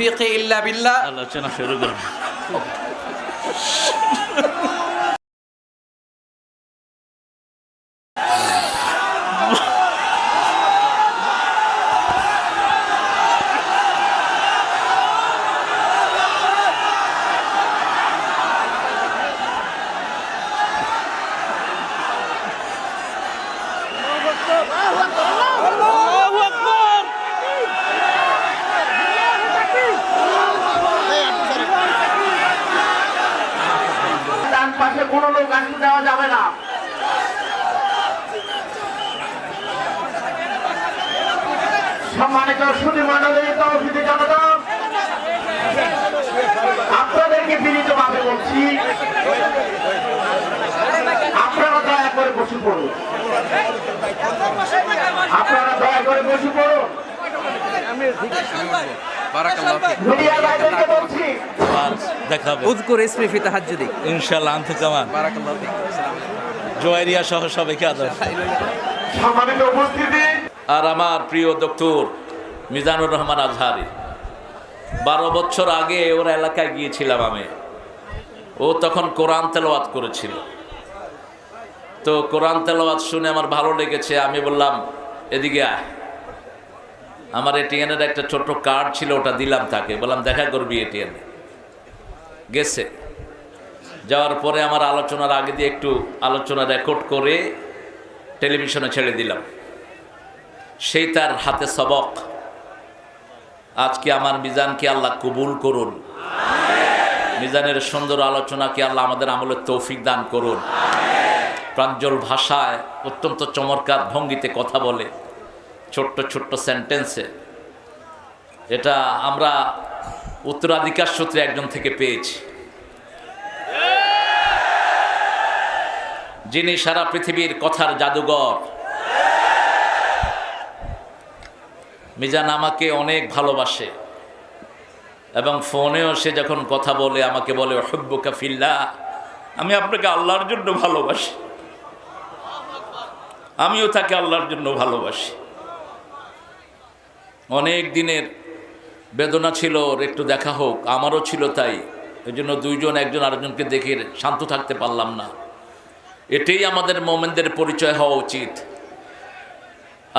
তৌফিক ইল্লা বিল্লাহ। আলোচনা শুরু করুন। পাশে কোনো লোক আসতে দেওয়া যাবে না। সম্মানিত সুধী মণ্ডলী, তৌহিদি জনতা, আপনাদেরকে বিনীতভাবে বলছি, আপনারা দয়া করে বসে পড়ুন। আপনারা দয়া করে বসে পড়ুন। মিডিয়ার ভাইদেরকে বলছি, দেখাবে উযকুর ইসমি ফি তাহাজ্জুদি। ইনশাআল্লাহ। আনতে কামান বারাকাল্লাহু ফিক। জোয়ারিয়া সহ সবাইকে আদর। সম্মানিত উপস্থিতি, আর আমার প্রিয় ডক্টর মিজানুর রহমান আজহারি, 12 বছর আগে ওর এলাকায় গিয়েছিলাম আমি। ও তখন কোরআন তেলাওয়াত করেছিল। তো কোরআন তেলাওয়াত শুনে আমার ভালো লেগেছে। আমি বললাম এদিকে আয়। আমার এটিএনের একটা ছোট্ট কার্ড ছিল, ওটা দিলাম তাকে, বললাম দেখা করবি এটিএনে। গেছে। যাওয়ার পরে আমার আলোচনার আগে দিয়ে একটু আলোচনা রেকর্ড করে টেলিভিশনে ছেড়ে দিলাম। সেই তার হাতে সবক। আজকে আমার মিজানকে আল্লাহ কবুল করুন। মিজানের সুন্দর আলোচনাকে আল্লাহ আমাদের আমলের তৌফিক দান করুন। প্রাঞ্জল ভাষায় অত্যন্ত চমৎকার ভঙ্গিতে কথা বলে, ছোট্ট ছোট্ট সেন্টেন্সে। এটা আমরা উত্তরাধিকার সূত্রে একজন থেকে পেয়েছি, যিনি সারা পৃথিবীর কথার জাদুঘর। মিজান আমাকে অনেক ভালোবাসে এবং ফোনেও সে যখন কথা বলে আমাকে বলে হুব্বুকা ফিল্লাহ, আমি আপনাকে আল্লাহর জন্য ভালোবাসি। আমিও তাকে আল্লাহর জন্য ভালোবাসি। অনেক দিনের বেদনা ছিল ওর একটু দেখা হোক, আমারও ছিল তাই। এই জন্য দুইজন একজন আরেকজনকে দেখে শান্ত থাকতে পারলাম না। এটাই আমাদের মোমেনদের পরিচয় হওয়া উচিত।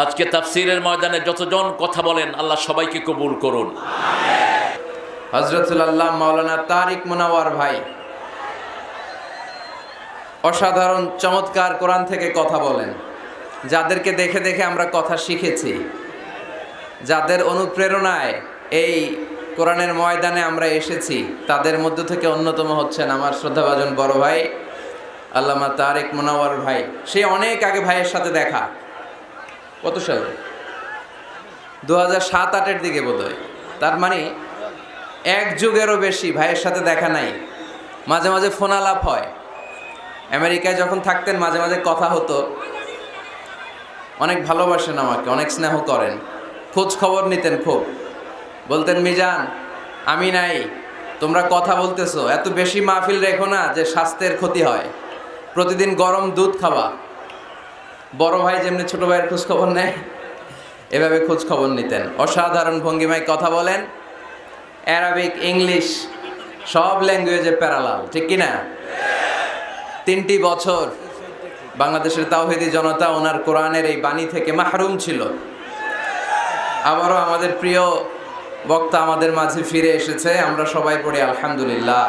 আজকে তাফসীরের ময়দানে যতজন কথা বলেন আল্লাহ সবাইকে কবুল করুন। হযরতুল আল্লাহ মাওলানা তারিক মুনাওয়ার ভাই অসাধারণ চমৎকার কোরআন থেকে কথা বলেন। যাদেরকে দেখে দেখে আমরা কথা শিখেছি, যাদের অনুপ্রেরণায় এই কোরআনের ময়দানে আমরা এসেছি, তাদের মধ্য থেকে অন্যতম হচ্ছেন আমার শ্রদ্ধাভাজন বড় ভাই আল্লামা তারিক মুনাওয়ার ভাই। সে অনেক আগে ভাইয়ের সাথে দেখা, কত সালে, 2007-08 দিকে বোধহয়। তার মানে এক যুগেরও বেশি ভাইয়ের সাথে দেখা নাই। মাঝে মাঝে ফোন আলাপ হয়। আমেরিকায় যখন থাকতেন মাঝে মাঝে কথা হতো। অনেক ভালোবাসেন আমাকে, অনেক স্নেহ করেন, খোঁজ খবর নিতেন খুব। বলতেন মিজান আমি নাই, তোমরা কথা বলতেছো, এত বেশি মাহফিল রেখো না যে স্বাস্থ্যের ক্ষতি হয়। প্রতিদিন গরম দুধ খাওয়া। বড় ভাই যেমনি ছোট ভাইয়ের খোঁজ খবর নেয়, এভাবে খোঁজ খবর নিতেন। অসাধারণ ভঙ্গিমায় কথা বলেন। অ্যারাবিক, ইংলিশ সব ল্যাঙ্গুয়েজে প্যারালাল, ঠিক কিনা? 3টি বছর বাংলাদেশের তাওহীদি জনতা ওনার কোরআনের এই বাণী থেকে মাহরুম ছিল। আবারও আমাদের প্রিয় বক্তা আমাদের মাঝে ফিরে এসেছে। আমরা সবাই পড়ি আলহামদুলিল্লাহ।